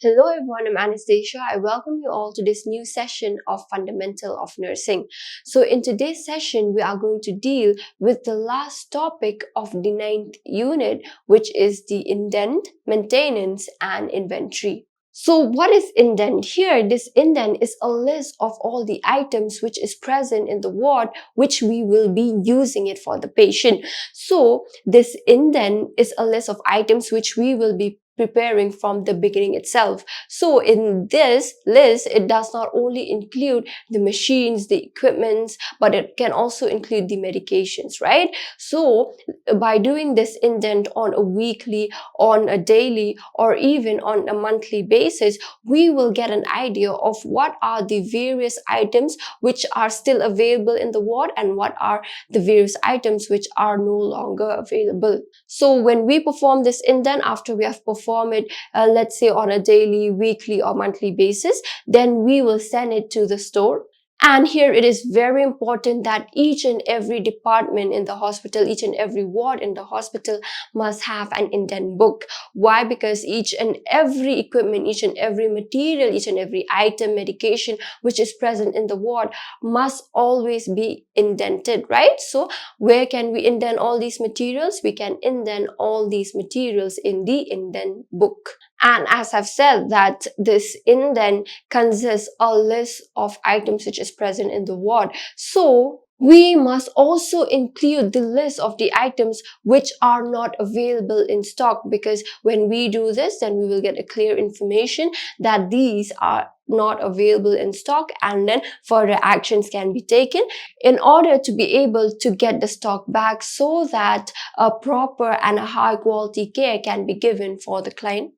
Hello everyone, I'm Anastasia. I welcome you all to this new session of Fundamental of Nursing. So in today's session, we are going to deal with the last topic of the 9th unit, which is the indent, maintenance, and inventory. So what is indent? Here, this indent is a list of all the items which is present in the ward, which we will be using it for the patient. So this indent is a list of items which we will be preparing from the beginning itself. So in this list, it does not only include the machines, the equipments, but it can also include the medications, right? So by doing this indent on a weekly, on a daily, or even on a monthly basis, we will get an idea of what are the various items which are still available in the ward and what are the various items which are no longer available. So when we perform this indent, after we have performed it, let's say on a daily, weekly, or monthly basis, then we will send it to the store. And here it is very important that each and every department in the hospital, each and every ward in the hospital must have an indent book. Why? Because each and every equipment, each and every material, each and every item, medication which is present in the ward must always be indented, right? So where can we indent all these materials? We can indent all these materials in the indent book. And as I've said that this indent consists a list of items which is present in the ward. So we must also include the list of the items which are not available in stock, because when we do this, then we will get a clear information that these are not available in stock, and then further actions can be taken in order to be able to get the stock back so that a proper and a high quality care can be given for the client.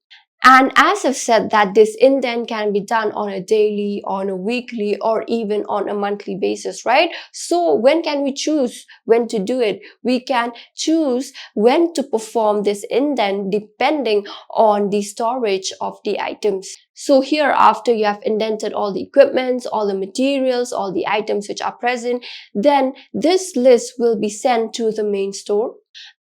And as I've said that this indent can be done on a daily, on a weekly, or even on a monthly basis, right? So when can we choose when to do it? We can choose when to perform this indent depending on the storage of the items. So here, after you have indented all the equipments, all the materials, all the items which are present, then this list will be sent to the main store.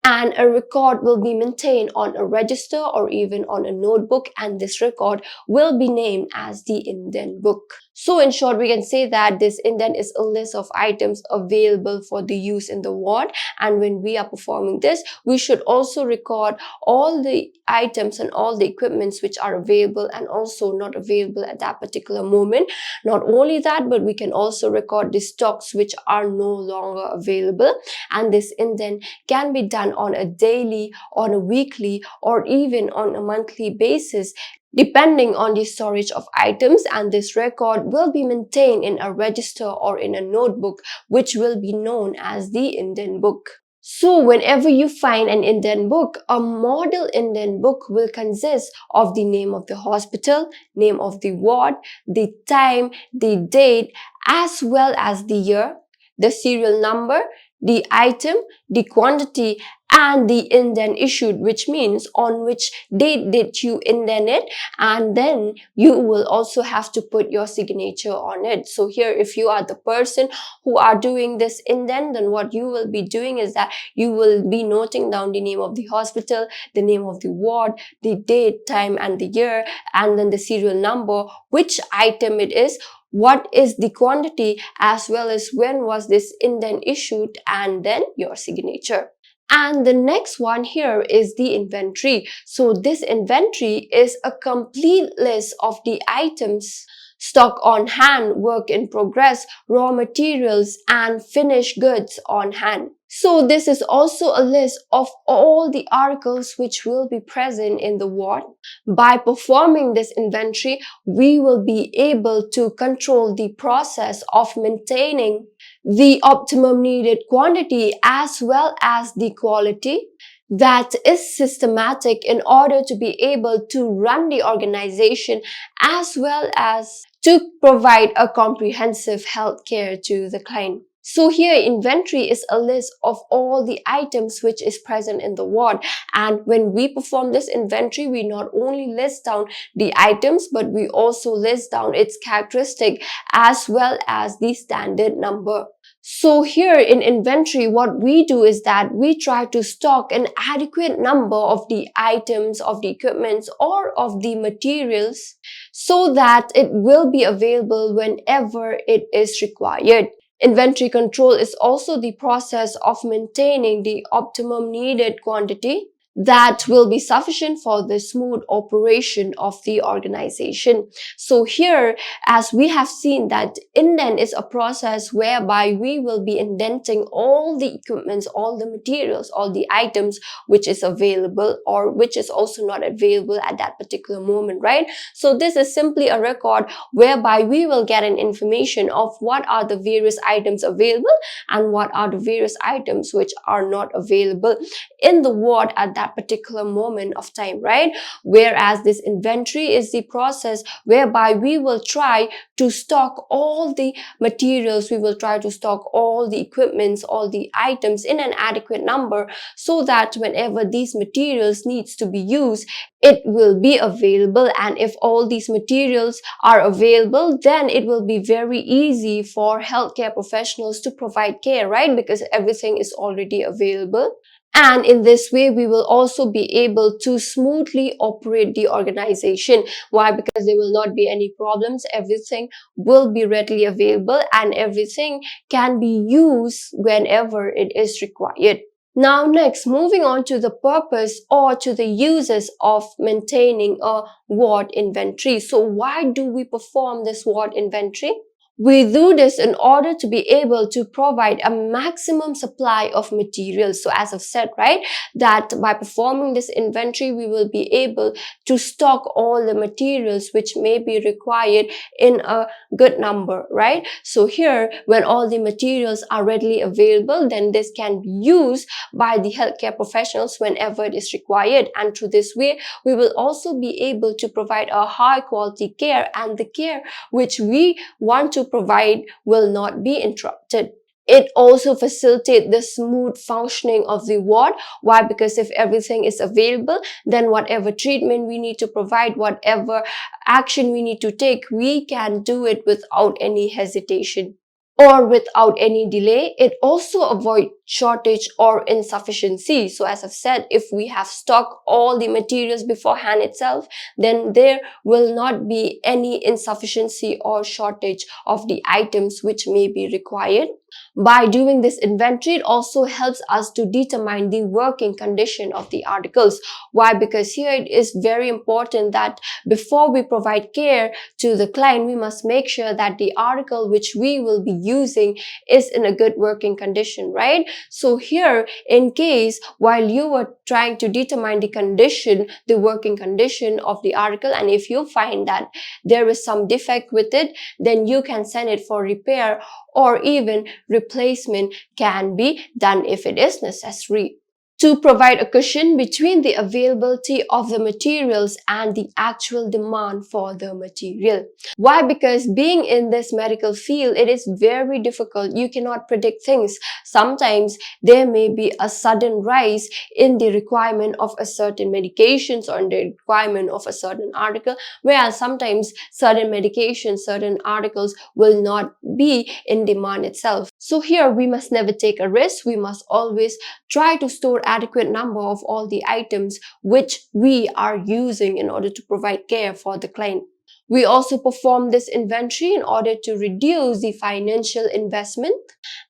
And a record will be maintained on a register or even on a notebook, and this record will be named as the indent book. So in short, we can say that this indent is a list of items available for the use in the ward, and when we are performing this, we should also record all the items and all the equipments which are available and also not available at that particular moment. Not only that, but we can also record the stocks which are no longer available, and this indent can be done on a daily, on a weekly, or even on a monthly basis, depending on the storage of items, and this record will be maintained in a register or in a notebook, which will be known as the indent book. So whenever you find an indent book, a model indent book will consist of the name of the hospital, name of the ward, the time, the date, as well as the year, the serial number, the item, the quantity, and the indent issued, which means on which date did you indent it, and then you will also have to put your signature on it. So here, if you are the person who are doing this indent, then what you will be doing is that you will be noting down the name of the hospital, the name of the ward, the date, time, and the year, and then the serial number, which item it is, what is the quantity, as well as when was this indent issued, and then your signature. And the next one here is the inventory. So this inventory is a complete list of the items, stock on hand, work in progress, raw materials, and finished goods on hand. So this is also a list of all the articles which will be present in the ward. By performing this inventory, we will be able to control the process of maintaining the optimum needed quantity as well as the quality that is systematic in order to be able to run the organization as well as to provide a comprehensive health care to the client. So here, inventory is a list of all the items which is present in the ward, and when we perform this inventory, we not only list down the items, but we also list down its characteristic as well as the standard number. So here in inventory, what we do is that we try to stock an adequate number of the items, of the equipments, or of the materials so that it will be available whenever it is required. Inventory control is also the process of maintaining the optimum needed quantity that will be sufficient for the smooth operation of the organization. So here, as we have seen that indent is a process whereby we will be indenting all the equipments, all the materials, all the items which is available or which is also not available at that particular moment, right? So this is simply a record whereby we will get an information of what are the various items available and what are the various items which are not available in the ward at that particular moment of time, right? Whereas this inventory is the process whereby we will try to stock all the materials, we will try to stock all the equipments, all the items in an adequate number so that whenever these materials needs to be used, it will be available. And if all these materials are available, then it will be very easy for healthcare professionals to provide care, right? Because everything is already available. And in this way, we will also be able to smoothly operate the organization. Why? Because there will not be any problems. Everything will be readily available and everything can be used whenever it is required. Now next, moving on to the purpose or to the uses of maintaining a ward inventory. So why do we perform this ward inventory? We do this in order to be able to provide a maximum supply of materials. So as I've said, right, that by performing this inventory, we will be able to stock all the materials which may be required in a good number, right? So here, when all the materials are readily available, then this can be used by the healthcare professionals whenever it is required. And through this way, we will also be able to provide a high quality care, and the care which we want to provide will not be interrupted. It also facilitates the smooth functioning of the ward. Why? Because if everything is available, then whatever treatment we need to provide, whatever action we need to take, we can do it without any hesitation or without any delay. It also avoids shortage or insufficiency. So as I've said, if we have stocked all the materials beforehand itself, then there will not be any insufficiency or shortage of the items which may be required. By doing this inventory, it also helps us to determine the working condition of the articles. Why? Because here it is very important that before we provide care to the client, we must make sure that the article which we will be using is in a good working condition, right? So here, in case while you were trying to determine the condition, the working condition of the article, and if you find that there is some defect with it, then you can send it for repair, or even replacement can be done if it is necessary, to provide a cushion between the availability of the materials and the actual demand for the material. Why? Because being in this medical field, it is very difficult. You cannot predict things. Sometimes there may be a sudden rise in the requirement of a certain medications or in the requirement of a certain article, whereas sometimes certain medications, certain articles will not be in demand itself. So here we must never take a risk. We must always try to store adequate number of all the items which we are using in order to provide care for the client. We also perform this inventory in order to reduce the financial investment.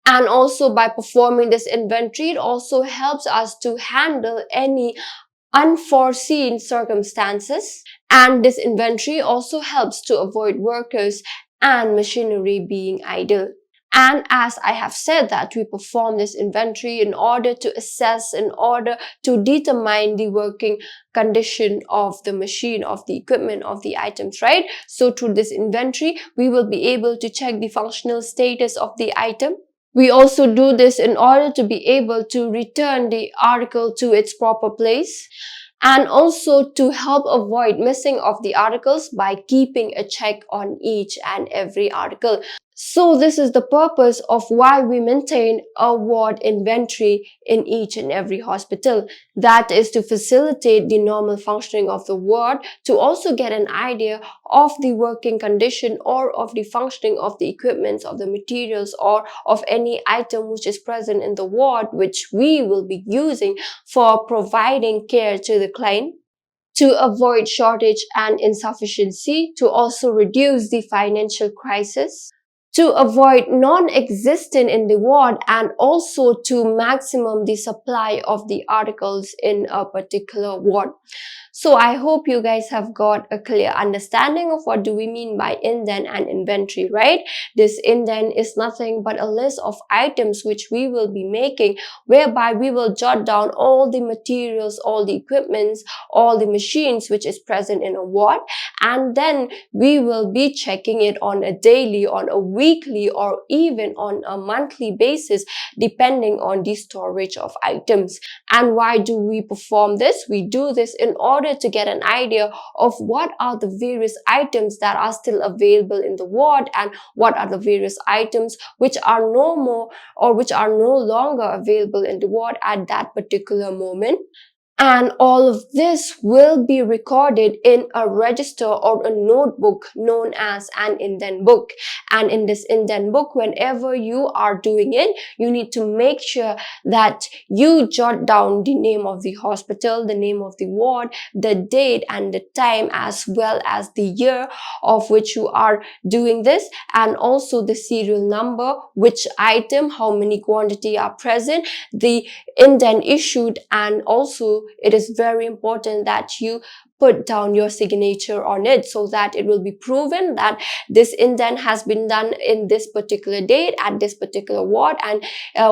And also by performing this inventory, it also helps us to handle any unforeseen circumstances. And this inventory also helps to avoid workers and machinery being idle. And as I have said that we perform this inventory in order to assess, in order to determine the working condition of the machine, of the equipment, of the items, right? So through this inventory, we will be able to check the functional status of the item. We also do this in order to be able to return the article to its proper place, and also to help avoid missing of the articles by keeping a check on each and every article. So this is the purpose of why we maintain a ward inventory in each and every hospital. That is to facilitate the normal functioning of the ward, to also get an idea of the working condition or of the functioning of the equipments, of the materials, or of any item which is present in the ward, which we will be using for providing care to the client, to avoid shortage and insufficiency, to also reduce the financial crisis, to avoid non-existent in the ward, and also to maximum the supply of the articles in a particular ward. So I hope you guys have got a clear understanding of what do we mean by indent and inventory, right? This indent is nothing but a list of items which we will be making, whereby we will jot down all the materials, all the equipments, all the machines which is present in a ward, and then we will be checking it on a daily, on a weekly, or even on a monthly basis, depending on the storage of items. And why do we perform this? We do this in order to get an idea of what are the various items that are still available in the ward, and what are the various items which are no more or which are no longer available in the ward at that particular moment. And all of this will be recorded in a register or a notebook known as an indent book. And in this indent book, whenever you are doing it, you need to make sure that you jot down the name of the hospital, the name of the ward, the date and the time, as well as the year of which you are doing this, and also the serial number, which item, how many quantity are present, the indent issued, and also it is very important that you put down your signature on it, so that it will be proven that this indent has been done in this particular date at this particular ward, and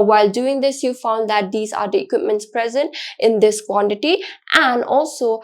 while doing this you found that these are the equipments present in this quantity, and also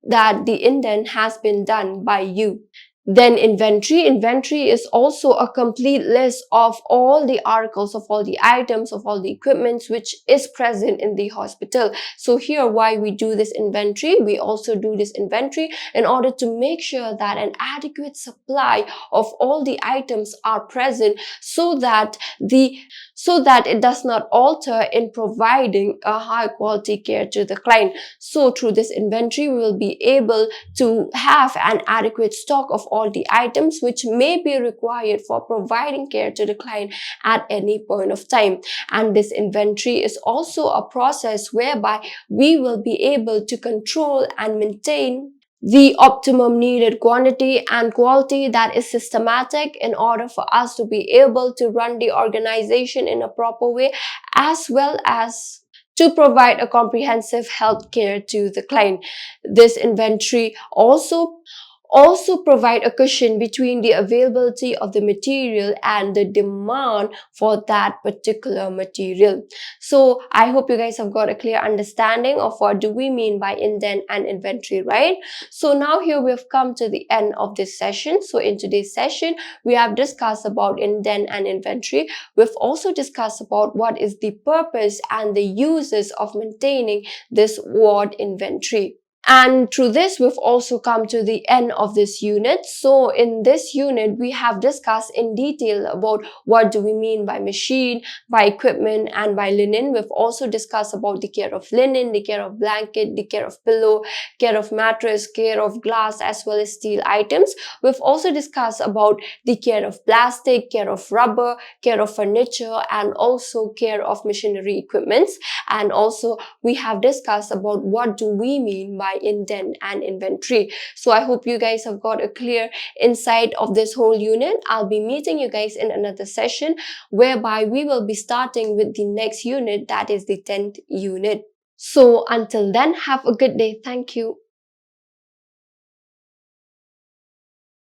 that the indent has been done by you. Then inventory. Inventory is also a complete list of all the articles, of all the items, of all the equipments which is present in the hospital. So here, why we do this inventory? We also do this inventory in order to make sure that an adequate supply of all the items are present, so that it does not alter in providing a high quality care to the client. So through this inventory, we will be able to have an adequate stock of all the items which may be required for providing care to the client at any point of time. And this inventory is also a process whereby we will be able to control and maintain the optimum needed quantity and quality that is systematic, in order for us to be able to run the organization in a proper way, as well as to provide a comprehensive health care to the client. This inventory also provide a cushion between the availability of the material and the demand for that particular material. So I hope you guys have got a clear understanding of what do we mean by indent and inventory, right? So now here we've come to the end of this session. So in today's session, we have discussed about indent and inventory. We've also discussed about what is the purpose and the uses of maintaining this ward inventory. And through this, we've also come to the end of this unit. So in this unit, we have discussed in detail about what do we mean by machine, by equipment, and by linen. We've also discussed about the care of linen, the care of blanket, the care of pillow, care of mattress, care of glass, as well as steel items. We've also discussed about the care of plastic, care of rubber, care of furniture, and also care of machinery equipments. And also we have discussed about what do we mean by indent and inventory. So I hope you guys have got a clear insight of this whole unit. I'll be meeting you guys in another session, whereby we will be starting with the next unit, that is the 10th unit. So until then, have a good day. Thank you.